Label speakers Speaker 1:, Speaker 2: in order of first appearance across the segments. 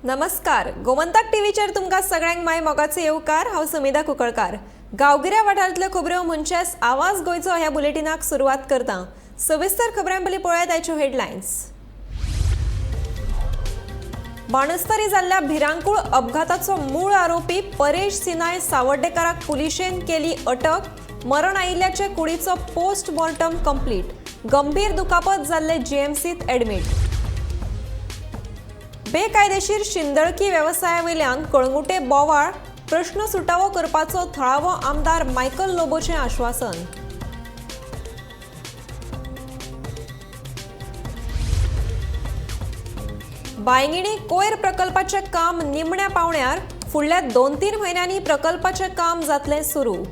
Speaker 1: नमस्कार, गोमंतक टीव्हीचेर तुमकां सगळ्यांक माय मोगाचो येवकार। हांव समिधा कुंकळकार। गांवगिऱ्या वाठारांतल्यो खबरो म्हणजेच आवाज गोंयचो ह्या बुलेटिनाक सुरवात करता। सविस्तर खबरां पयलीं पळयात आयच्यो हेडलायन्स। बाणस्तारी जाल्ल्या भिरांकूळ अपघाताचो मूळ आरोपी परेश सिनाय सावर्डेकाराक पुलिशेन केली अटक। मरण आयिल्ल्याचे कुडीचो पोस्टमॉर्टम कंप्लीट। गंभीर दुखापत जाल्ले जीएमसीत एडमीट। बेकायदेशीर शिंदळकी व्यवसायावयल्यान कळंगुटे बोवाळ, प्रश्न सुटावो करपाचो थळावो आमदार मायकल लोबोचें आश्वासन। बायंगिणी कोयर प्रकल्पाचें काम निमण्या पावण्यार। फुडल्या 2-3 म्हयन्यांनी प्रकल्पाचें काम जातलें सुरू।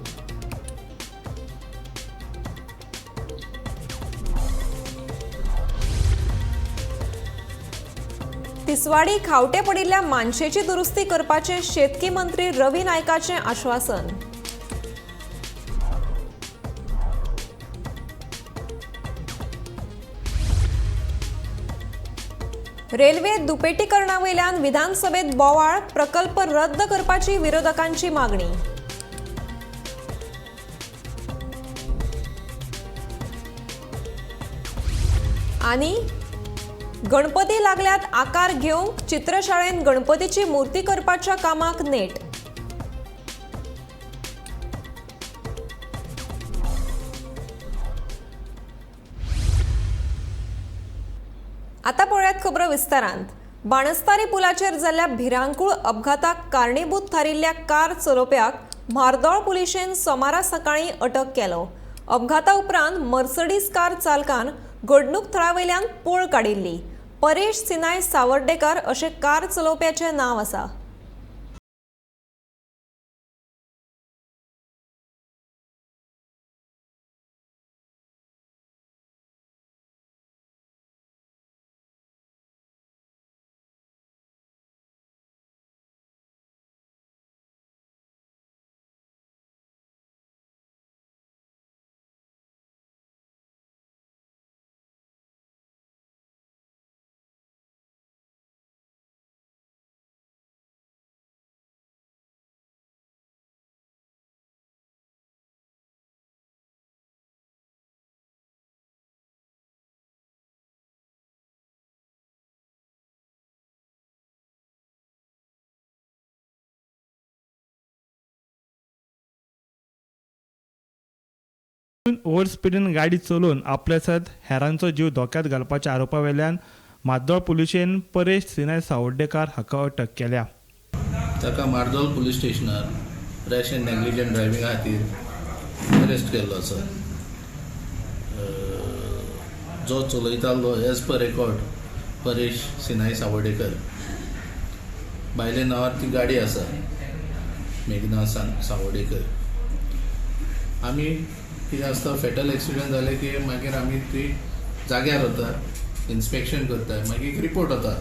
Speaker 1: तिसवाडी खावटे पडिल्ल्या मानशेची दुरुस्ती करपाचे शेतकी मंत्री रवी नायकाचें आश्वासन। रेल्वे दुपेटीकरणावयल्यान विधानसभेत बोवाळ, प्रकल्प रद्द करपाची विरोधकांची मागणी। आनी गणपती लागल्यात आकार घेवंक, चित्रशाळेन गणपतीची मूर्ती करपाच्या कामाक नेट। आता पळयात खबरो विस्तारांत। बाणस्तारी पुलाचेर जाल्ल्या भिरांकूळ अपघाताक कारणीभूत थारिल्ल्या कार चलोवप्याक म्हार्दोळ पुलिशेन सोमारा सकाळीं अटक केलो। अपघाता उपरांत मर्सडीज कार चालकान घडणूक थळावयल्यान पळ काडिल्ली। परेश सिनाय सावर्डेकार अशें कार चलोवप्याचें नांव आसा।
Speaker 2: ओव्हर स्पीडीन गाडी चलोवन आपल्यासत हेरांचो जीव धोक्यात घालपाच्या आरोपावेल्यान मार्दोळ पुलिशेन परेश सिनाय सावर्डेकार हाका अटक केल्या।
Speaker 3: ताका मार्दोळ पुलीस स्टेशनार रॅश एंड नेग्लिजंट ड्रायव्हिंगा खातीर अरेस्ट केल्लो आसा। जो चलयतालो एज पर रेकॉर्ड परेश सिनाय सावर्डेकर, भायल्या नांवार ती गाडी आसा मेघना सावर्डेकर। आमी कितें आसता फॅटल एक्सिडेंट जाले की मागीर आमी ती जाग्यार वता, इन्स्पेक्शन करता, मागीर एक रिपोर्ट वता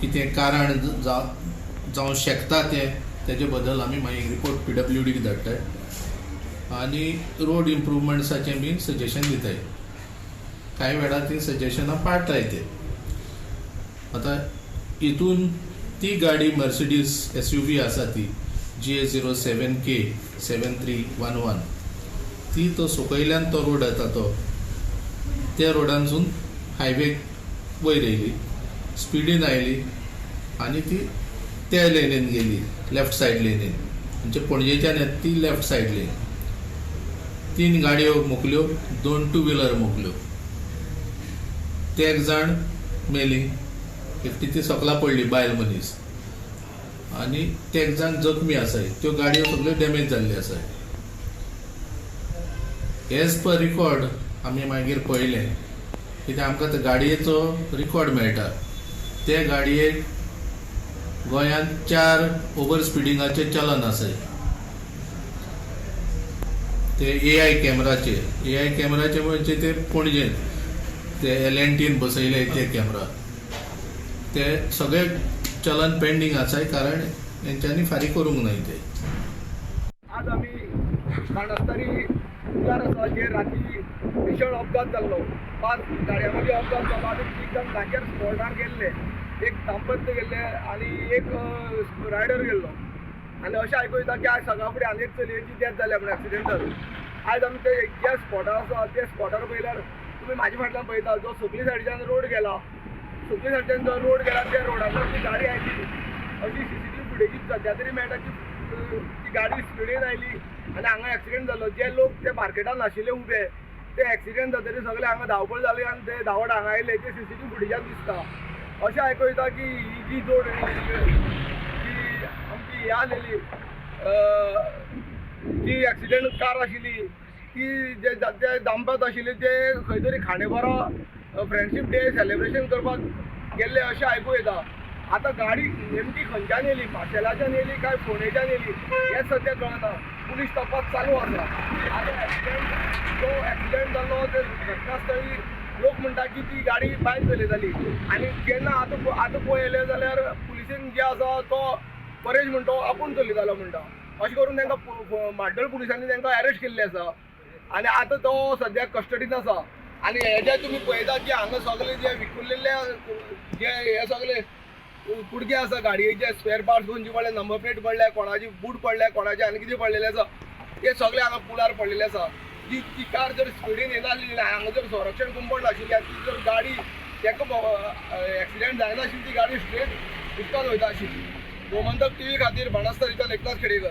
Speaker 3: कितें कारण जावं शकता तेजे बद्दल आमी मागीर रिपोर्ट PWDक धाडटाय आनी रोड इम्प्रुवमेंट्साचें बी सजेशन दिताय। कांय वेळार ती सजेशनां पाळटाय ते। आतां हितून ती गाडी मर्सिडीज SUV आसा ती GA07K 7311 ती तो सकयल्यान तो रोड येता त्या रोडांसून हायवे वयर येयली, स्पिडीन आयली आनी ती त्या लेनीन गेली, लेफ्ट सायड लेनीन, म्हणजे पणजेच्यान येता ती लेफ्ट सायड लेन। 3 गाडयो मोकल्यो, 2 टू व्हिलर मोकल्यो। ते एक जाण मेली, एकटी ती सकला पडली बायल मनीस, आनी ते एक जाण जखमी आसाय। त्यो गाडयो सगळ्यो डॅमेज जाल्ल्यो आसाय। एज पर रिकॉर्ड आमी मागीर पळयलें कित्याक आमकां त्या गाडयेचो रिकॉर्ड मेळटा। ते गाडयेक गोंयांत 4 ओव्हर स्पिडींगाचे चलन आसाय। ते AI कॅमेराचे म्हणजे ते पणजेन ते L&Tन बसयले ते कॅमेरा, ते सगळे चलन पेंडींग आसाय कारण हेंच्यांनी फारीक करूंक न्हय ते।
Speaker 4: आज आमी बाणस्तारी पुलार आसा जे राती भीषण अपघात जाल्लो। 5 गाडयांमदी अपघात जालो आनी 3 जाण जाग्यार स्पॉटार गेल्ले। एक दाम्पत्य गेल्ले आनी एक रायडर गेल्लो आनी अशें आयकूं येता की आयज सकाळ फुडें आनी एक चलयेची डेथ जाल्या म्हणून एक्सिडेंटान. आयज आमी ते ज्या स्पॉटार आसा त्या स्पॉटार पळयल्यार तुमी म्हाज्या फाटल्यान पळयता जो सकली सायडीच्यान रोड गेला, सकली सायडीच्यान जो रोड गेला त्या रोडाचेर ती गाडी आयली अशी CCTV फुटेजीक सद्या तरी मेळटा की ती गाडी स्पिडीन आयली आनी हांगा एक्सिडेंट जालो. जे लोक ते मार्केटान नाशिल्ले उबे ते एक्सिडेंट जातकीर सगळे हांगा धांवपळ जाली आनी ते धांवत हांगा आयले ते CCTV फुटेजान दिसता. अशें आयकूं येता की ही जी जोड जी आमची हे आलेली जी एक्सिडेंट कार आशिल्ली ती जे दाम्पत्य आशिल्ले ते खंय तरी खांडेपारा फ्रेंडशीप डे सेलेब्रेशन करपाक गेल्ले अशें आयकूं येता. आतां गाडी नेमकी खंयच्यान येयली, पाशेलाच्यान येयली काय फोंडेच्यान येयली हें सद्या कळना. पुलीस तपास चालू आसा. आतां एक्सिडेंट जालो ते घटनास्थळी लोक म्हणटा की ती गाडी बायक चलयताली आनी जेन्ना आतां पळयलें जाल्यार पुलिसेन जे आसा तो परेश म्हणटा आपूण चलयतालो म्हणटा. अशें करून तांकां म्हाड्डोळ पुलिसांनी तांकां अरेस्ट केल्ले आसा आनी आतां तो सद्याक कस्टडीन आसा. आनी हे जे तुमी पळयता की हांगा सगळे जे विखुरलेले जे हे सगळे कुडके आसा गाडयेचे स्पेर पार्ट्स खंयचे पडले, नंबर प्लेट पडल्या, कोणाची बूट पडल्या, कोणाचे आनी कितें पडलेले आसा ते सगळे हांगा पुलार पडलेले आसा. ती कार जर स्पिडीन येनासली हांगा जर संरक्षण कुंपण नाशिल्ली आनी ती जर गाडी ताका एक्सिडेंट जायनाशिल्ली ती गाडी स्ट्रेट उदकान वयता आशिल्ली. गोमंतक TV खातीर बाणस्तारीच्यान एकनाथ खेडेकर.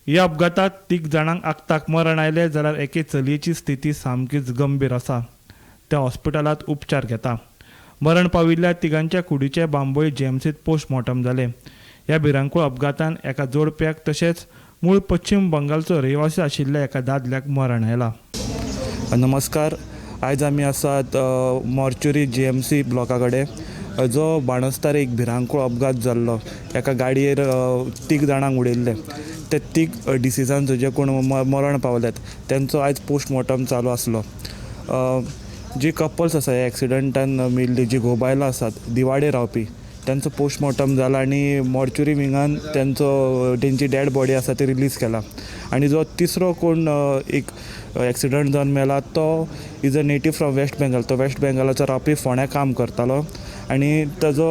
Speaker 2: ह्या अपघातात 3 जाणांक आगताक मरण आयले जाल्यार एके चलयेची स्थिती सामकीच गंभीर आसा. ते हॉस्पिटलांत उपचार घेता. मरण पाविल्ल्या तिगांच्या कुडीचे बांबोळी GMCत पोस्टमॉर्टम जाले. ह्या भिरांकूळ अपघातान एका जोडप्याक तशेंच मूळ पश्चिम बंगालचो रहिवासी आशिल्ल्या एका दादल्याक मरण आयलां. नमस्कार. आयज आमी आसात मॉर्चुरी GMC ब्लॉका कडेन जो बाणस्तार एक भिरांकूळ अपघात जाल्लो. एका गाडयेर 3 जाणांक उडयल्ले. ते 3 डिसिजांचो जे कोण मरण पावल्यात तेंचो आयज पोस्टमॉर्टम चालू आसलो. जी कपल्स आसा ह्या एक्सिडंटान मेल्ली जी घोबायलां आसात दिवाडे रावपी त्यांचो पोस्टमॉर्टम जाला आनी मॉर्चुरी विंगान तेंची डेड बॉडी आसा ती रिलीज केला. आनी जो तिसरो कोण एक एक्सिडंट जावन मेला तो is a native from West Bengal. तो वेस्ट बेंगालाचो रावपी फोंड्या काम करतालो आनी ताजो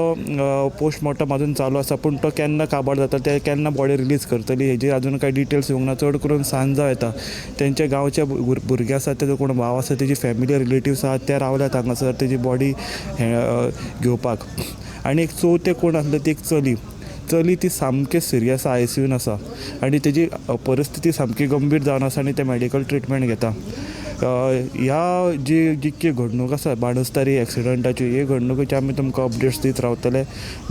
Speaker 2: पोस्टमॉर्टम अजून चालू आसा. पूण तो केन्ना काबार जाता ते केन्ना बॉडी रिलीज करतली हेजी अजून कांय डिटेल्स येवंक ना. चड करून सांज जावं येता. तेंचे गांवचे भुरगे आसात, तेजो कोण भाव आसा, तेजी फॅमिली रिलेटिव्स आहात ते रावल्यात हांगासर तेजी बॉडी घेवपाक. आनी एक चवथे कोण आसले ती एक चली ती सामकी सिरियस ICUन आसा आनी तेजी परिस्थिती सामकी गंभीर जावन आसा आनी ते मेडिकल ट्रिटमेंट घेता. ह्या जी घडणूक आसा बाणस्तारी एक्सिडंटाची हे घडणुकेचे आमी तुमकां अपडेट्स दीत रावतले.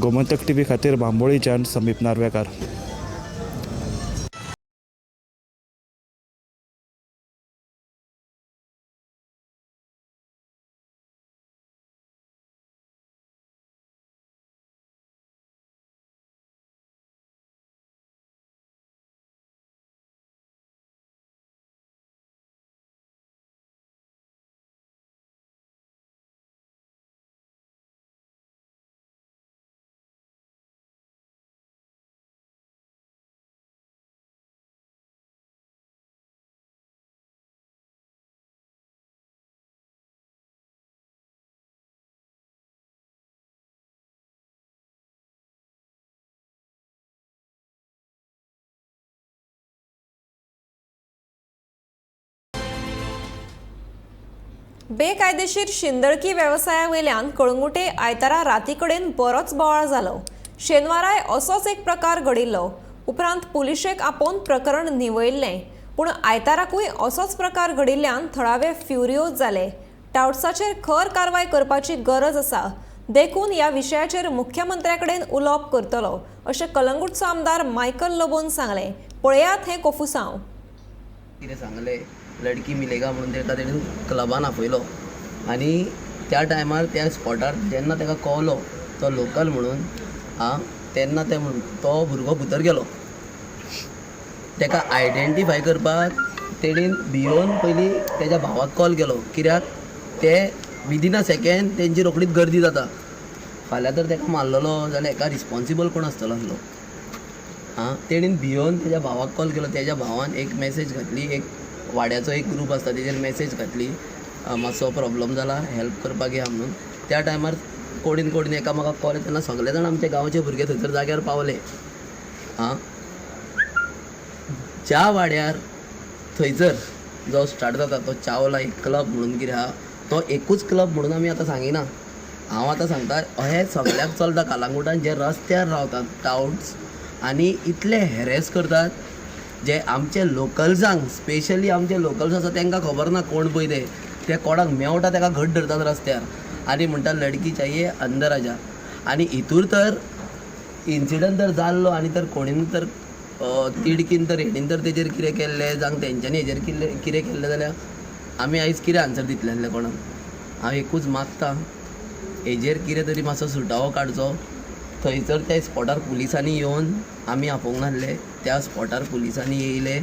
Speaker 2: गोमंतक TV खातीर बांबोळीच्यान समीप नार्वेकार.
Speaker 1: बेकायदेशीर शिंदळकी व्यवसाया वयल्यान कळंगुटे आयतारा राती कडेन बरोच बोवाळ जालो. शेनवाराय असोच एक प्रकार घडिल्लो. उपरांत पुलिशेक आपोवन प्रकरण निवयल्लें. पूण आयताराकूय असोच प्रकार घडिल्ल्यान थळावे फ्युरियोज जाले. टावट्साचेर खर कारवाय करपाची गरज आसा. देखून ह्या विशयाचेर मुख्यमंत्र्या कडेन उलोवप करतलो अशें कलंगूटचो आमदार मायकल लोबोन सांगलें. पळयात हें कोफुसांव.
Speaker 5: कितें सांगलें लडकी मिलेगा म्हणून तेणें क्लबान आपयलो आनी त्या टायमार त्या स्पॉटार जेन्ना ताका कळलो तो लोकल म्हणून तेन्ना तो भुरगो भितर गेलो. ताका आयडेंटिफाय करपाक तेणेन भियोन पयलीं तेज्या भावाक कॉल केलो. कित्याक ते विदीन अ सेकेंड तेंची रोखडीच गर्दी जाता. फाल्यां तर ताका मारलेलो जाल्यार हेका रिस्पॉन्सिबल कोण आसतलो आसलो. तेणेन भियोन तेज्या भावाक कॉल केलो. तेज्या भावान एक मॅसेज घातली. एक वाड्याचो एक ग्रूप आसता तेजेर मॅसेज घातली मातसो प्रॉब्लम जाला हेल्प करपाक या म्हणून. त्या टायमार कोडीन एकामेकाक कॉल तेन्ना सगळे जाण आमचे गांवचे भुरगे थंयसर जाग्यार पावले आं च्या वाड्यार थंयसर जो स्टार्ट जाता तो चावला एक क्लब म्हणून कितें आहा तो एकूच क्लब म्हणून आमी आतां सांगिना. हांव आतां सांगता हे सगळ्याक चलता कलांगुटान जे रस्त्यार रावतात टाउट्स आनी इतले हॅरेस करतात जे आमचे लोकल्सांक स्पेशली आमचे लोकल्स आसा तांकां खबर ना कोण पळय ते कोणाक मेवटा ताका घट धरतात रस्त्यार आनी म्हणटा लडकी चाहिए अंदर आ जा. आनी हितूर तर इन्सिडंट तर जाल्लो आनी तर कोणीन तर तिडकीन तर हेणीन तर तेजेर कितें केल्लें जावं तेंच्यांनी हेजेर कितें केल्लें जाल्यार आमी आयज कितें आन्सर दितले आसले कोणाक. हांव एकूच मागता हेजेर कितें तरी मातसो सुटावो काडचो. थंयसर त्या स्पॉटार पुलिसांनी येवन आमी आपोवंक नासले त्या स्पॉटार पुलिसांनी येयले.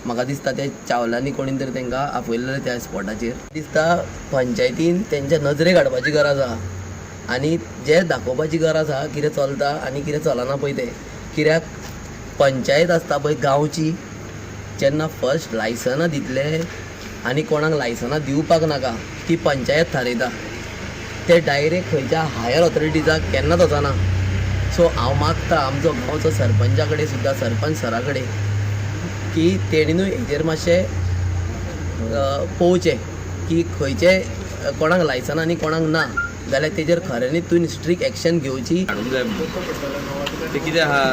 Speaker 5: म्हाका दिसता ते चावलांनी कोणीन तरी तांकां आपयलेले त्या स्पॉटाचेर. दिसता पंचायतीन तेंच्या नजरेक हाडपाची गरज आहा आनी जे दाखोवपाची गरज आहा कितें चलता आनी कितें चलना पळय तें. कित्याक पंचायत आसता पळय गांवची जेन्ना फर्स्ट लायसनां दितले आनी कोणाक लायसनां दिवपाक नाका ती पंचायत थारयता. ते डायरेक्ट खंयच्या हायर ऑथॉरिटीजाक केन्नाच वचना. सो हांव मागता आमचो गांवचो सरपंचा कडेन सुद्दां सरपंच सरा कडेन की तेणीनूय हेजेर मातशें पळोवचें की खंयचे कोणाक लायसनां आनी कोणाक ना जाल्यार तेजेर खऱ्यांनीच तुवें स्ट्रीक्ट एक्शन घेवची.
Speaker 6: ते कितें आहा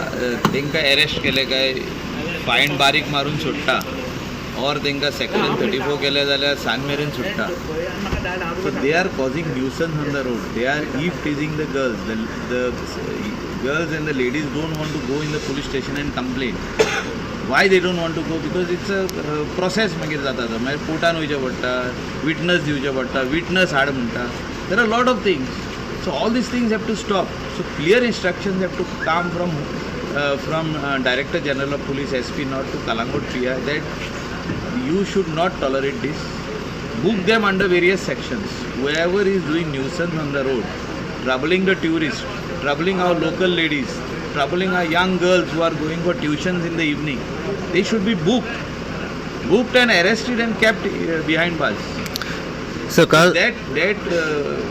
Speaker 6: तांकां अरेस्ट केले काय फायन बारीक मारून सोडटा और तांकां सेक्शन 34 केले जाल्यार सांज मेरेन सुट्टा. So they are causing nuisance on the road. They are eve teasing the girls and the ladies don't want to go in the police station and complain. Why they don't want to go because it's a process मागीर जाता तो मागीर कोर्टान वयचें पडटा witness दिवचें पडटा witness हाड म्हणटा. There are lot of things. So all these things have to stop. So clear instructions have to come from Director General of Police SP North to Kalangut PI that you should not tolerate this. Book them under various sections. Whoever is doing nuisance on the road, troubling the tourists, troubling our local ladies, troubling our young girls who are going for tuitions in the evening, they should be booked and arrested and kept behind bars.
Speaker 7: So,
Speaker 6: That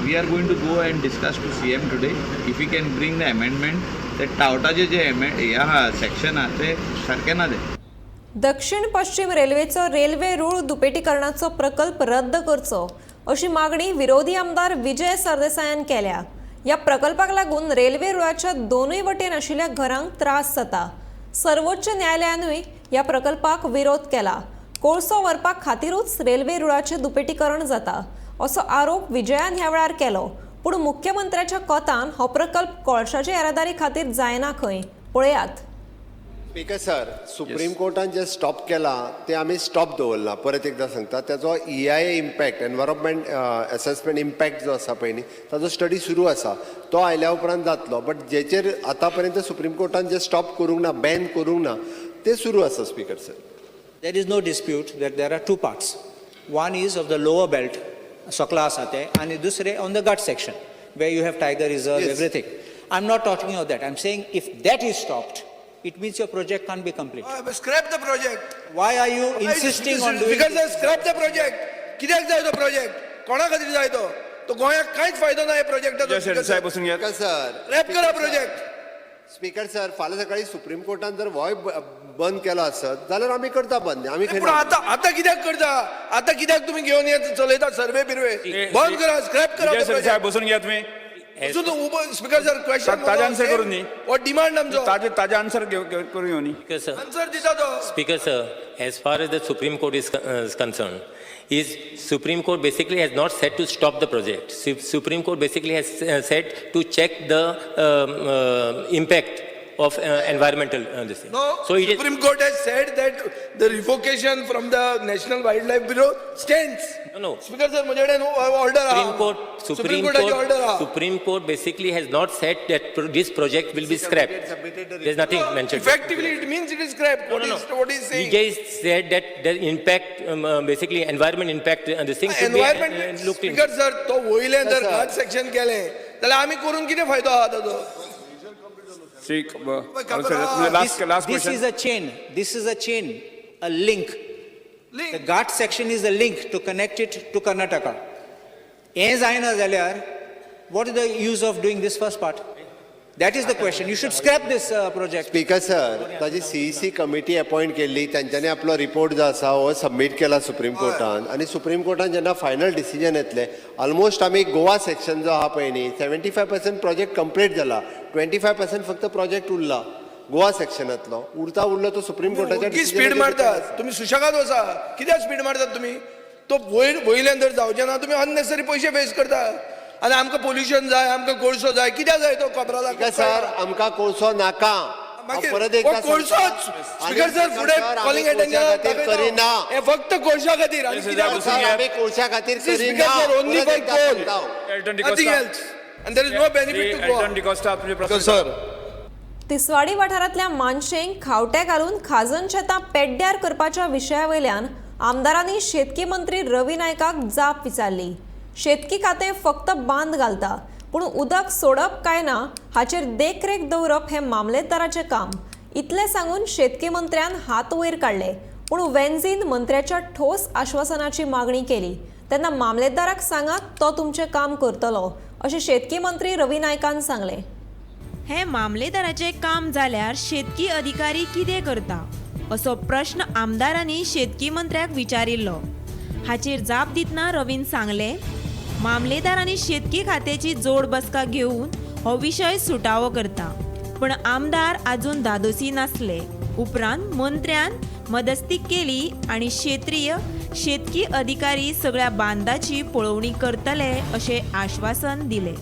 Speaker 6: we are going to go and discuss to CM today if we can bring the amendment that टावटाचे जे section आहा ते सारके ना ते.
Speaker 1: दक्षिण पश्चिम रेल्वेचो railway रूळ दुपेटीकरणाचो प्रकल्प रद्द करचो अशी मागणी विरोधी आमदार विजय सरदेसायान केल्या. या प्रकल्पाक लागून रेल्वे रुळाच्या दोनूय वटेन आशिल्ल्या घरांक त्रास जाता. सर्वोच्च न्यायालयानूय या प्रकल्पाक विरोध केला. कोळसो व्हरपाक खातीरूच रेल्वे रुळाचें दुपेटीकरण जाता असो आरोप विजयान ह्या वेळार केलो. पूण मुख्यमंत्र्याच्या कोतान हो प्रकल्प कोळशाचे येरादारी खातीर जायना खंय. पळयात.
Speaker 8: स्पीकर सर, सुप्रीम कोर्टान जे स्टॉप केला ते आमी स्टॉप दवरला. परत एकदा सांगता त्याचो EIA impact environment assessment impact जो आसा पळय न्ही ताचो स्टडी सुरू आसा. तो आयल्या उपरांत जातलो. बट जेचेर आतां पर्यंत सुप्रीम कोर्टान जे स्टॉप करूंक ना बॅन करूंक ना ते सुरू आसा speaker sir.
Speaker 9: There is no dispute that there are two parts. One is of the lower belt, Sakla Asate, and dusre on the gut section, where you have tiger reserve,
Speaker 8: Yes.
Speaker 9: everything. I'm not talking about that. I'm saying if that is stopped, it means your project can't be complete.
Speaker 4: Scrap the project.
Speaker 9: Why are you insisting on doing
Speaker 4: Because
Speaker 9: this?
Speaker 4: scrap the project. कित्याक जाय तो project कोणा खातीर जाय तो गोंयाक कांयच फायदो ना ह्या प्रोजेक्टाचो.
Speaker 8: स्पीकर सर,
Speaker 4: स्क्रॅप करा प्रोजेक्ट.
Speaker 8: स्पीकर सर, फाल्यां सकाळी सुप्रीम कोर्टान जर होय बंद केलो आसत जाल्यार आमी करता बंद. आमी
Speaker 4: पूण आतां कित्याक करता? आतां कित्याक तुमी घेवन येत चलयता सर्वे बिर्वे? बंद करा, स्क्रॅप करा प्रोजेक्ट.
Speaker 10: बसून घ्या तुम्ही.
Speaker 4: स्पीकर सर, क्वेश्चन
Speaker 10: ताजे आन्सर करून न्ही.
Speaker 4: व्हॉट डिमांड आमचो?
Speaker 10: ताजे आन्सर करून येवनी.
Speaker 4: आन्सर दिता तो.
Speaker 11: Speaker sir, as far as the Supreme Court is concerned, Supreme Court basically has not said to stop the project. Supreme Court basically has said to check the impact of environmental this thing.
Speaker 4: No,
Speaker 11: so
Speaker 4: Supreme Court has said that the revocation from the National Wildlife Bureau stands.
Speaker 11: No.
Speaker 4: Speaker sir, मुझे order
Speaker 11: Supreme Court basically has not said that this project will be scrapped. There's nothing mentioned.
Speaker 4: Effectively, it means it is scrapped. What is saying?
Speaker 11: He just said that the impact, basically environment impact, this thing should
Speaker 4: Environment.
Speaker 11: be looked into.
Speaker 4: Speaker sir, तो वयले जर घाट section केले जाल्यार आमी करून कितें फायदो आहा ताचो?
Speaker 9: This is a chain. This is a chain, a link. The Ghat section is a link to connect it to Karnataka. हें जायना जाल्यार what is the use of doing this first part? That is the question. You should scrap this project.
Speaker 8: Speaker sir ताजी CEC committee appoint केल्ली तांच्यांनी आपलो report जो आसा हो सबमीट केला सुप्रीम कोर्टान आनी सुप्रीम कोर्टान जेन्ना फायनल डिसिजन येतलें ऑलमोस्ट आमी गोवा सेक्शन जो आहा पळय न्ही 75% प्रोजेक्ट कंप्लीट जाला 25% फक्त प्रोजेक्ट उरला गोवा सेक्शनांतलो उरलो तो सुप्रीम कोर्टाच्या
Speaker 4: की स्पीड मारतात तुम्ही सुशेगाद वचा कित्याक स्पीड मारतात तुम्ही तो वयल्यान जर जावचे ना तुम्ही अननेसरी पयशे वेस्ट करता आनी आमकां पोल्युशन जाय आमकां कोळसो जाय कित्याक जाय तो कोपराला
Speaker 8: सर आमकां कोळसो नाका परत एकदा
Speaker 4: कोळसोच स्पीकर सर फुडें कॉलिंग अटेंशन
Speaker 8: करिना
Speaker 4: हे फक्त कोळशा खातीर आनी कित्याक
Speaker 8: आमी कोळशा खातीर
Speaker 4: speaker sir only for coal nothing else and there is no benefit to go sir
Speaker 1: Tiswadi वाठारांतल्या मानशेंक खावटे घालून खाजन शेतां पेड्ड्यार करपाच्या विशयावयल्यान आमदारांनी शेतकी मंत्री रवी नायकाक जाप विचारली. शेतकी खातें फक्त बांद घालता पूण उदक सोडप काय ना हाचेर देखरेख दवरप हें मामलेदाराचें काम इतलें सांगून शेतकी मंत्र्यान हात वयर काडले. पूण वेन्झीन मंत्र्याच्या ठोस आश्वासनाची मागणी केली तेन्ना मामलेदाराक सांगात तो तुमचें काम करतलो अशें शेतकी मंत्री रवी नायकान सांगलें.
Speaker 7: हे मामलेदाराचे काम जाल्यार शेतकी अधिकारी कितें करता असो प्रश्न आमदारांनी शेतकी मंत्र्याक विचारिल्लो. हाचेर जाप दितना रवीन सांगले मामलेदारांनी शेतकी खात्याची जोड बसका घेवन हो विशय सुटावो करता पण आमदार आजून धादोसी नासले. उपरांत मंत्र्यान मदस्ती केली आनी क्षेत्रीय शेतकी अधिकारी सगळ्या बांदाची पळोवणी करतले अशें आश्वासन दिलें.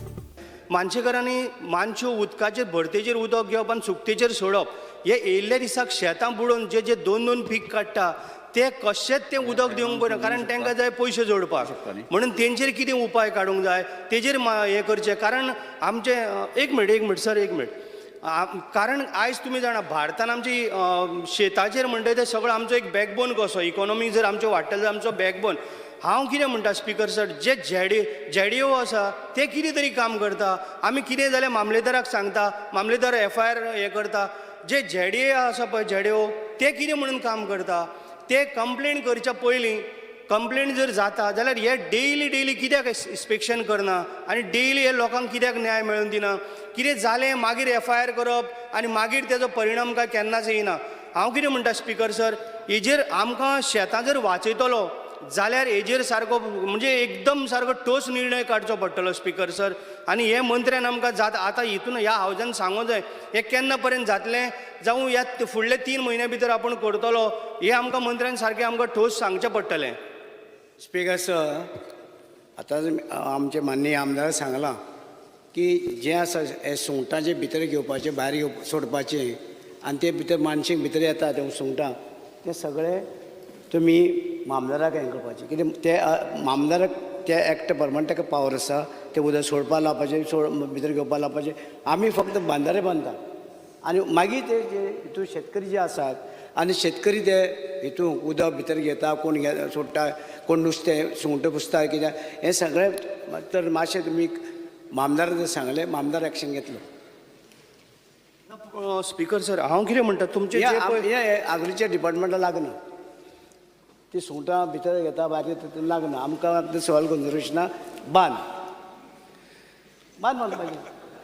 Speaker 12: मानशेकारांनी मानच्यो उदकाचेर भरतेचेर उदक घेवप आनी सुकतेचेर सोडप हे येयल्ल्या दिसाक शेतां बुडोवन जे जे 2-2 पीक काडटा ते कशेंच तें उदक दिवंक पडना कारण तांकां जाय पयशे जोडपाक म्हणून तेंचेर कितें उपाय काडूंक जाय तेजेर हें करचें कारण आमचें एक मिनीट सर एक मिनीट कारण आयज तुमी जाणा भारतान आमची शेताचेर म्हणटा तें सगळो आमचो एक बॅकबोन कसो इकॉनॉमी जर आमचो वाडटलो जाल्यार आमचो बॅकबोन. हांव कितें म्हणटा स्पीकर सर जे जेडीओ आसा ते कितें तरी काम करता आमी कितें जाल्यार मामलेदाराक सांगता मामलेदार FIR हें करता जे जेडीए आसा पळय जेडीओ ते कितें म्हणून काम करता ते कंप्लेन करच्या पयलीं कंप्लेन जर जाता जाल्यार हे डेली कित्याक इन्स्पेक्शन करना आनी डेली हे लोकांक कित्याक न्याय मेळून दिना कितें जालें मागीर FIR करप आनी मागीर तेजो परिणाम काय केन्नाच येना. हांव कितें म्हणटा स्पीकर सर हेजेर आमकां शेतां जर वाचयतलो जाल्यार हेजेर सारको म्हणजे एकदम सारको ठोस निर्णय काडचो पडटलो स्पीकर सर आनी हे मंत्र्यान आमकां जाता आतां हितून ह्या हावजान सांगूंक जाय हे केन्ना पर्यंत जातलें जावं ह्या फुडले 3 म्हयन्या भितर आपूण करतलो हे आमकां मंत्र्यान सारकें आमकां ठोस सांगचें पडटलें.
Speaker 13: स्पीकर सर आतां आमचे माननीय आमदार सांगलां की जें आसा हे सुंगटांचे भितर घेवपाचें भायर सोडपाचें आनी ते भितर मानशेक भितर येता ते सुंगटां ते सगळे तुमी मामदाराक हें करपाचें कितें ते मामदाराक ते एक्ट प्रमाण ताका पावर आसा ते उदक सोडपा लावपाचें भितर घेवपा लावपाचें आमी फक्त बांदारे बांदता आनी मागीर ते जे हितून शेतकरी जे आसात आनी शेतकरी ते हितून उदक भितर घेता कोण सोडटा कोण नुस्तें सुंगटां पुसता कित्याक हें सगळें तर मातशें तुमी मामदार जर सांगलें मामदार एक्शन घेतलो.
Speaker 12: स्पीकर सर हांव कितें म्हणटा तुमचे
Speaker 13: हे आगरीच्या डिपार्टमेंटाक लागना ती सुंगटां भितर घेता भायर घेता लागना आमकां सॉयल कन्जर्वेशना बांद पाहिजे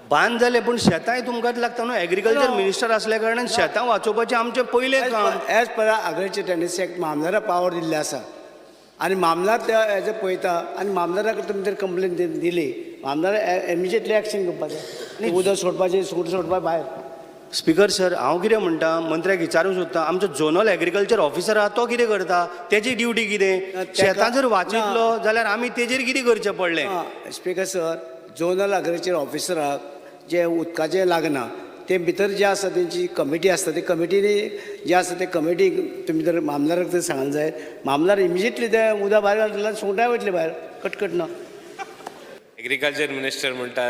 Speaker 12: बांद जाले पूण शेतांय तुमकांच लागता न्हू एग्रीकल्चर मिनिस्टर आसल्या कारणान शेतां वाचोवपाचें आमचें पयलें काम.
Speaker 13: एज पर आगरीचे टेंडन्सी एक्ट मामदाराक पावर दिल्ले आसा आनी मामदार ते हेजे पळयता आनी मामदाराक तुमी जर कंप्लेन दिली मामदार इमिजिएटली एक्शन घेवपाचें उदक सोडपाचें सुंगटां सोडपाचें भायर.
Speaker 12: स्पीकर सर हांव कितें म्हणटा मंत्र्याक विचारूंक सोदता आमचो झोनल एग्रीकल्चर ऑफिसर आहा तो कितें करता तेजी ड्युटी कितें शेतां जर वाचयतलो जाल्यार आमी तेजेर कितें करचें पडलें.
Speaker 13: स्पीकर सर झोनल एग्रीकल्चर ऑफिसराक जे उदकाचें लागना ते भितर जे आसा तेंची कमिटी आसता ते कमिटीनी जे आसा ते कमिटी तुमी जर मामदाराक जर सांगले जाय मामदार इमिजिएटली ते उदक भायर घालतले सुंगटां वयतले भायर कटकट ना.
Speaker 14: एग्रीकल्चर मिनिस्टर म्हणटा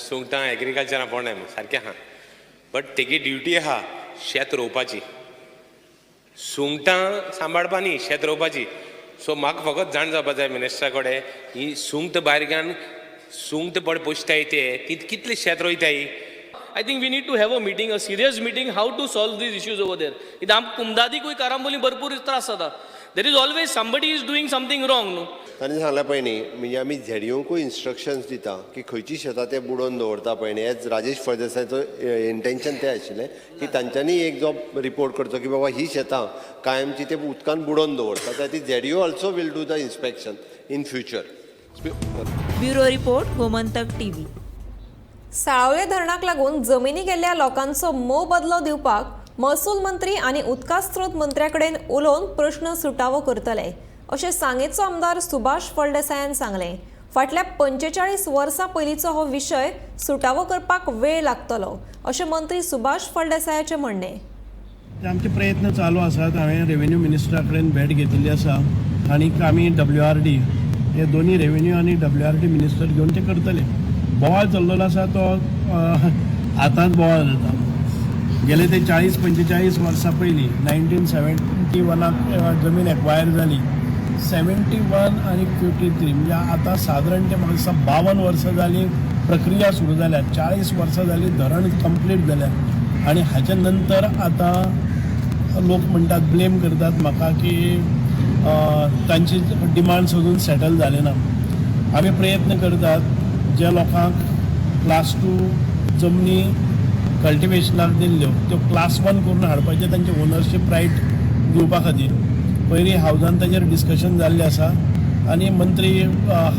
Speaker 14: सुंगटां एग्रीकल्चरा पडना सारकें आहा बट तेगी ड्युटी आहा शेत रोवपाची सुंगटां सांबाळपा न्ही शेत रोवपाची. सो म्हाका फकत जाण जावपा जाय मिनिस्टरा कडेन ही सुंगट भायर घालून सुंगट पड पोसताय ते कितले शेत रोयताय.
Speaker 15: I think we need to have a meeting, a serious meeting, how to solve these issues over there. इथं आम कुमदादीकूय कारांबोली भरपूर त्रास जाता There is always somebody is doing something wrong. No?
Speaker 8: तांणी सांगल्या पळय न्ही म्हणजे आमी झेडयूंकूय इन्स्ट्रक्शन्स दिता की खंयची शेतां ते बुडोवन दवरता पळय न्ही एज राजेश फळदेसायचो इंटेंशन तें आशिल्लें की तांच्यांनी एक जो रिपोर्ट करचो की बाबा ही शेतां कायमची ते उदकान बुडोवन दवरता त्या ती झेडयू also will do the inspection in future.
Speaker 7: Bureau report Gomantak TV.
Speaker 1: साळावले धरणाक लागून जमिनी गेल्ल्या लोकांचो मोह बदलो दिवपाक महसूल मंत्री आनी उदका स्त्रोत मंत्र्याकडेन उलोवन प्रश्न सुटावो करतले अशें सांगेचो आमदार सुभाष फळदेसायान सांगलें. फाटल्या 45 वर्सां पयलींचो हो विशय सुटावो करपाक वेळ लागतलो अशें मंत्री सुभाष फळदेसायाचें म्हणणें.
Speaker 16: आमचे प्रयत्न चालू आसात. हांवें रेव्हेन्यू मिनिस्टरा कडेन भेट घेतिल्ली आसा आनीक आमी WRD हे दोन्ही रेव्हेन्यू आनी WRD मिनिस्टर घेवन ते करतले. बोवाळ चल्लेलो आसा तो आतांच बोवाळ जाता. गेले ते 40-45 वर्सां पयलीं 1971 जमीन एक्वायर जाली. 71 आनी 53 म्हणजे आतां सादारण ते म्हाका दिसता 52 वर्सां जाली प्रक्रिया सुरू जाल्या. 40 वर्सां जाली धरण कंप्लीट जाल्या आनी हाच्या नंतर आतां लोक म्हणटात ब्लेम करतात म्हाका की तांची डिमांड्स अजून सेटल जाले ना. आमी प्रयत्न करतात ज्या लोकांक क्लास 2 जमनी कल्टिवेशनाक दिल्ल्यो त्यो क्लास 1 करून हाडपाचें तांचे ओनरशीप रायट दिवपा खातीर. पयलीं हावजान ताचेर डिस्कशन जाल्लें आसा आनी मंत्री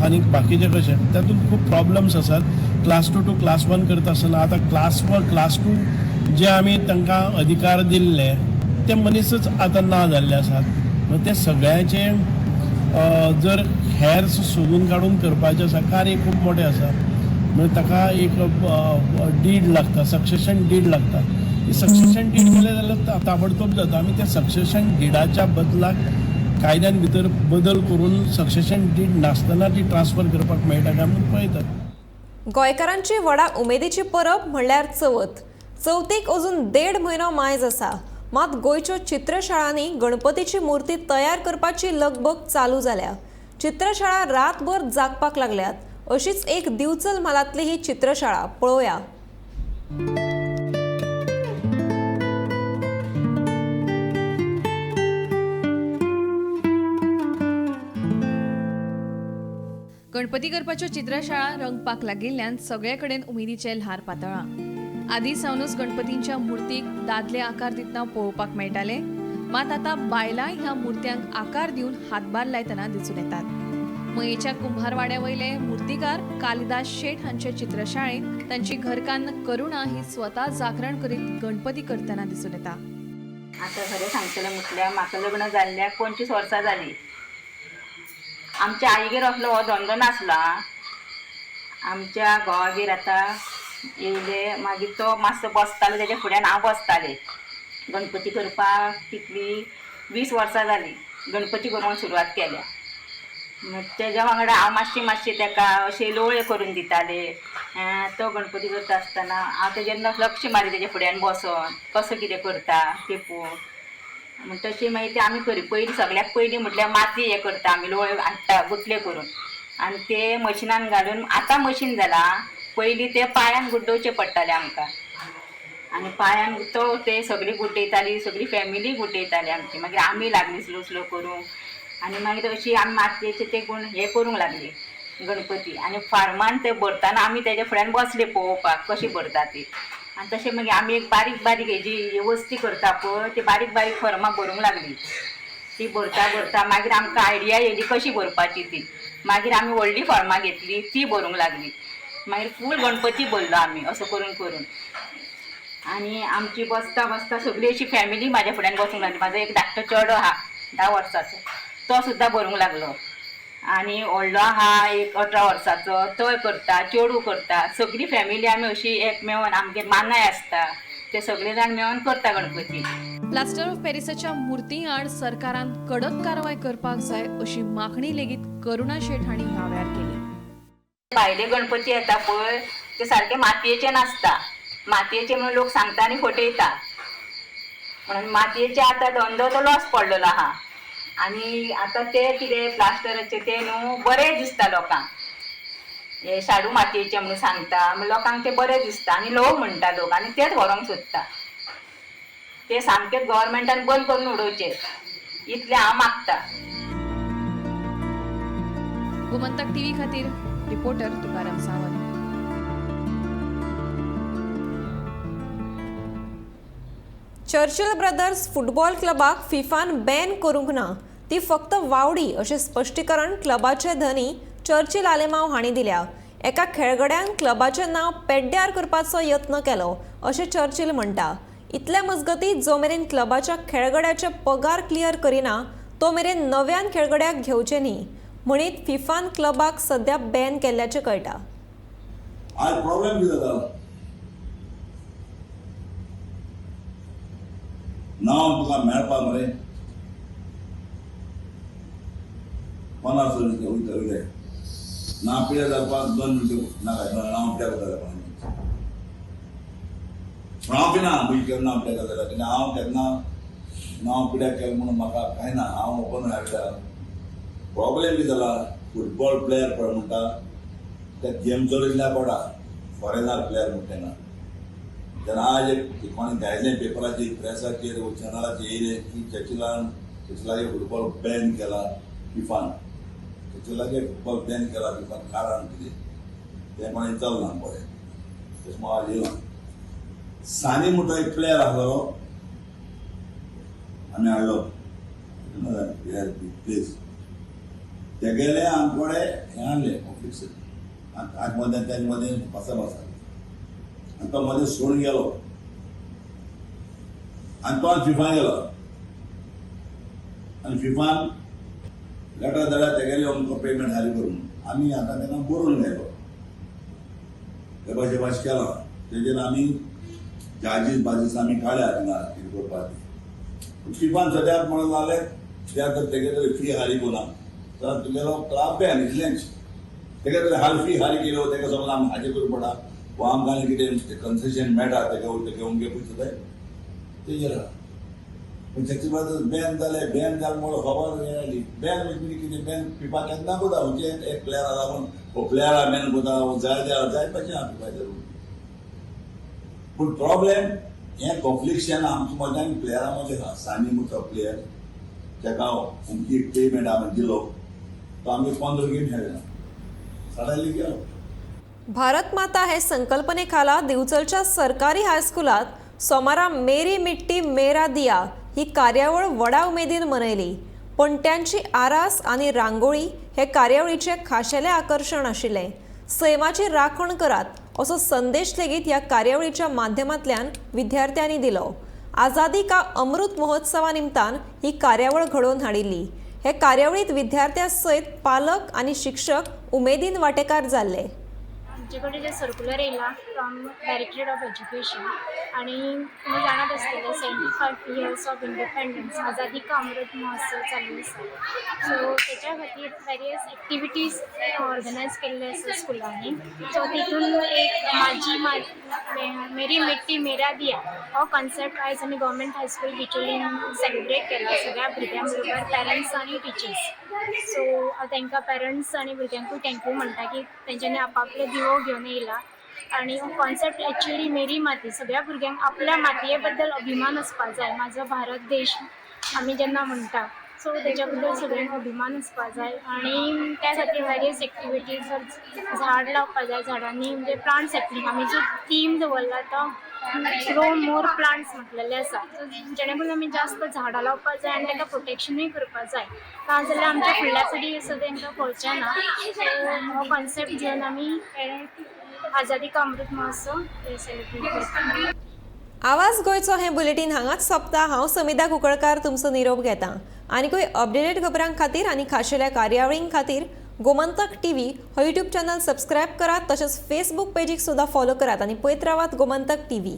Speaker 16: आनी बाकीचे कशें तातूंत खूब प्रॉब्लम्स आसात. क्लास 2 टू क्लास 1 करता आसतना आतां क्लास 2 जे आमी तांकां अधिकार दिल्ले ते मनीसच आतां ना जाल्ले आसात. ते सगळ्याचे जर हेर सोदून काडून करपाचें आसा कार्य खूब मोठें आसा. म्हणजे ताका एक डीड लागता, सक्सेशन डीड लागता. सक्सेशन डीड केलें जाल्यार ताबडतोब जाता. आमी त्या सक्सेशन डिडाच्या बदलाक कायद्यान भितर बदल करून सक्सेशन डीड नासतना ती ट्रान्सफर करपाक मेळटा काय आमी पळयतात.
Speaker 1: गोंयकारांची व्हडा उमेदीची परब म्हणल्यार चवथ. चवथीक अजून 1.5 म्हयनो मायज आसा. मात गोंयच्यो चित्रशाळांनी गणपतीची मुर्ती तयार करपाची लगबग चालू जाल्या. चित्रशाळा रातभर जागपाक लागल्यात. अशीच एक दिवचल म्हालांतली ही चित्रशाळा पळोवया.
Speaker 17: गणपती करपाच्यो चित्रशाळा रंगपाक लागिल्ल्यान सगळे कडेन उमेदीचे ल्हार पातळ्ळां. आदी सावनूच गणपतींच्या मुर्तीक दादले आकार दितना पळोवपाक मेळटाले. मात आतां बायलां ह्या मुर्त्यांक आकार दिवन हातभार लायतना दिसून येतात. मयेच्या कुंभारवाड्या वयले मुर्तीकार कालिदास शेट हांचे चित्रशाळेंत तांची घरकान्न करुणा ही स्वता जागरण करीत गणपती करतना दिसून येता.
Speaker 18: आतां खरें सांगतलें म्हटल्यार म्हाका लग्न जाल्ल्याक 25 वर्सां जालीं. आमच्या आईगेर असलो हो धंदो नासलो. आमच्या घोवागेर आतां येयले मागीर तो मातसो बसतालो तेज्या फुड्यान हांव बसतालें. गणपती करपाक कितली 20 वर्सां जालीं गणपती करूंक सुरवात केल्या. तेज्या वांगडा हांव मातशी तेका अशें लोळ्यो करून दितालें. तो गणपती करता आसतना हांव तेजेर लक्ष मारी तेज्या फुड्यान बसोन कसो कितें करता तें पळोवन. तशें मागीर ते आमी करी पयलीं सगळ्याक पयलीं म्हटल्यार माती हें करता आमी लोळ्यो हाडटा गुटले करून आनी ते मशिनान घालून. आतां मशीन जालां. पयलीं ते पांयान गुड्डोवचें पडटालें आमकां आनी पांयान तो ते सगळी गुड्डयताली. सगळी फॅमिली गुड्डयताली आमची. मागीर आमी लागली स्लो करूंक आनी मागीर अशी आमी मातयेचे ते गुण हे करूंक लागली गणपती. आनी फार्मान ते भरतना आमी तेज्या फुड्यान बसले पळोवपाक कशी भरता ती. आनी तशें मागीर आमी एक बारीक हेजी वस्ती करता पळय ती बारीक फर्मां भरूंक लागली. ती भरता मागीर आमकां आयडिया येयली कशी भरपाची ती. मागीर आमी व्हडली फर्मां घेतली ती भरूंक लागली. मागीर फूल गणपती भरलो आमी असो करून आनी आमची बसता सगळी अशी फॅमिली म्हाज्या फुड्यान बसूंक लागली. म्हाजो एक धाकटो चेडो आहा 10 वर्साचो तो सुद्दां भरूंक लागलो. आनी व्हडलो आहा एक 18 वर्साचो तोय करता. चेडू करता. सगळी फॅमिली आमी अशी एक मेळोन आमगेर मानाय आसता ते सगळे जाण मेळोन करता गणपती.
Speaker 17: प्लास्टर ऑफ पॅरिसाच्या मुर्ती आड सरकारान कडक कारवाय करपाक जाय अशी मागणी लेगीत करुणा शेट हांणी ह्या वेळार केली.
Speaker 18: भायले गणपती येता पळय ते सारके मातयेचे नासता. मातयेचे म्हणून लोक सांगता आनी फटयता. म्हणून मातयेचे आतां धंदो तो लॉस पडलेलो आहा. आनी आतां ते कितें प्लास्टराचे ते न्हू बरें दिसता लोकांक. हे शाडू मातयेचे म्हणून सांगता लोकांक ते बरें दिसता आनी ल्हव म्हणटा लोक आनी तेच व्हरोंक सोदता. ते सामकेच गव्हर्मेंटान बंद करून उडोवचे. इतलें हांव मागतां.
Speaker 17: गोमंतक टीव्ही खातीर reporter Tukaram Sawant.
Speaker 1: Churchill brothers football क्लबाक फिफान बॅन करूंक ना, ती फक्त वावडी अशें स्पश्टीकरण क्लबाचे धनी चर्चिल आलेमांव हांणी दिल्या. एका खेळगड्यान क्लबाचें नांव पेड्ड्यार करपाचो यत्न केलो अशें चर्चिल म्हणटा. इतल्या मजगतीं जो मेरेन क्लबाच्या खेळगड्याचे पगार क्लियर करिना तो मेरेन नव्यान खेळगड्याक घेवचे न्ही म्हणीत फिफान क्लबाक सध्या बॅन केल्ल्याचें कळटा.
Speaker 19: आज प्रॉब्लेम कितें जाता? नांव तुका मेळपाक मरे 50 वयता नांव पिड्यार जावपाक 2 मिनटां नाका. नांव पिड्यार जाता हांव बी ना पयलीं केन्ना नांव पिड्यार जाता कित्याक हांव केन्ना नांव पिड्यार केलें म्हणून म्हाका कांय ना. हांव ओपन हाडटा. प्रॉब्लेम कितें जाला? फुटबॉल प्लेयर पळय म्हणटा ते गेम चलयल्या पडा. फॉरेनर प्लेयर म्हणटा तेन्ना जेन्ना आज कोणी घायलें पेपराचेर प्रेसाचेर चॅनलाचेर येयलें की चर्चिलागे फुटबॉल बॅन केला फिफान. चर्चिलागे फुटबॉल बॅन केला फिफान. कारण कितें तें कोणें चलना पळय. तशें आज येयलां. सानी म्हणटा एक प्लेयर आसलो आमी हाडलो प्लेस. ते गेले आमचे कडेन हें हाडलें ऑफिस आज मदें तेजे मदें पासा आनी तो मदें सोडून गेलो आनी तो फिफान गेलो आनी फिफान लेटर धाडल्यार तेगेले आमकां पेमेंट फारीक करून आमी आतां तेन्ना बरोवन गेलो. हे भाशेन केलो. तेजेर आमी चार्जीस आमी काडल्या थिंगा कितें करपाक. फिफान सद्याक म्हणून जालें कित्याक तर तेगे तरी फी फारीक ना जाल्यार तुगेलो क्लब बॅन इतलेंच. तेगे तरी हाल फी फारीक केलो तेका समज आमी हाजेर करूं पडा वा आमकां आनी कितें कन्सेशन मेळटा तेगे घेवंक पयशे पळय तेजेर आहा. पूण तेचे बाद बॅन जालें. बॅन जालें म्हणून खबर मेळ्ळी. बॅन म्हणजे कितें बॅन फिफा केन्ना कोता म्हणजे एक प्लेयरा लागून हो प्लेयरा बॅन कोता जाय पाहिजे आहा फिफाचेर. पूण प्रॉब्लेम हें कॉन्फ्लिक्शन आमच्या मद्यान प्लेयरा मदें आहा. सानी म्हणटा प्लेयर तेका अमकी पेमेंट आमी दिलो तो आमी 15 गेम खेळ्ळा सडनली गेलो.
Speaker 1: भारत माता हे संकल्पनेखाला दिवचलच्या सरकारी हायस्कुलात सोमारा मेरी मिट्टी मेरा दिया ही कार्यावळ व्हडा उमेदीन मनयली. पणट्यांची आरास आनी रांगोळी हे कार्यावळीचे खाशेले आकर्शण आशिल्ले. सैमाची राखण करात असो संदेश लेगीत ह्या कार्यावळीच्या माध्यमांतल्यान विद्यार्थ्यांनी दिलो. आझादी का अमृत महोत्सवा निमतान ही कार्यावळ घडोवन हाडिल्ली. हे कार्यावळीत विद्यार्थ्यां सयत पालक आनी शिक्षक उमेदीन वांटेकार जाल्ले.
Speaker 20: आमचे कडेन जे सर्क्युलर येयला फ्रॉम डायरेक्टरेट ऑफ एज्युकेशन आणि तुम्ही जाणत असलेले 75 इयर्स ऑफ इंडिपेंडन्स आझादी का अमृत महोत्सव चालू आसा. सो त्याच्या खातीर वेरियस एक्टिविटीज ऑर्गनायज केल्ले आसा स्कुलांनी. सो तितून एक मेरी मिट्टी मेरा दिया हो कॉन्सेप्ट आयज आमी गव्हर्मेंट हायस्कूल बिचोलीन सेलिब्रेट केला सगळ्या भुरग्यां बरोबर पेरंट्स आनी टिचर्स. सो तांकां पेरंट्स आनी भुरग्यांकूय थँक्यू म्हणटा की तेंच्यांनी आपापले दिवो घेवन येयला. आणि हो कॉन्सेप्ट एक्चुअली मेरी माती सगळ्या भुरग्यांक आपल्या मातये बद्दल अभिमान आसपाक जाय. म्हाजो भारत देश आमी जेन्ना म्हणटा सो तेच्या बद्दल सगळ्यांक अभिमान आसपाक जाय. आणि त्या खातीर वेरियस एक्टिविटीज झाड लावपाक जाय. झाडांनी म्हणजे प्लांट सॅपलिंग आमी जो थीम दवरला तो ग्रो मोर प्लांट्स म्हटलेले आसा. जेणे करून आमी जास्त झाडां लावपाक जाय आनी ताका प्रोटेक्शनूय करपाक जाय. नाजाल्यार आमच्या फुडल्या पिढी आसा तांकां कळचें ना. सो हो कॉन्सेप्ट घेवन आमी आझादी का अमृत महोत्सव सेलिब्रेट करता.
Speaker 1: आवाज गोंयचो हें बुलेटीन हांगाच सोंपता. हांव समिधा कुंकळकार तुमचो निरोप घेतां. आनीकूय अपडेटेड खबरां खातीर आनी खाशेल्या कार्यावळीं खातीर गोमंतक टीव्ही हो यूट्यूब चॅनल सबस्क्रायब करात. तशेंच फेसबूक पेजीक सुद्दां फॉलो करात आनी पळयत रावात गोमंतक टीव्ही.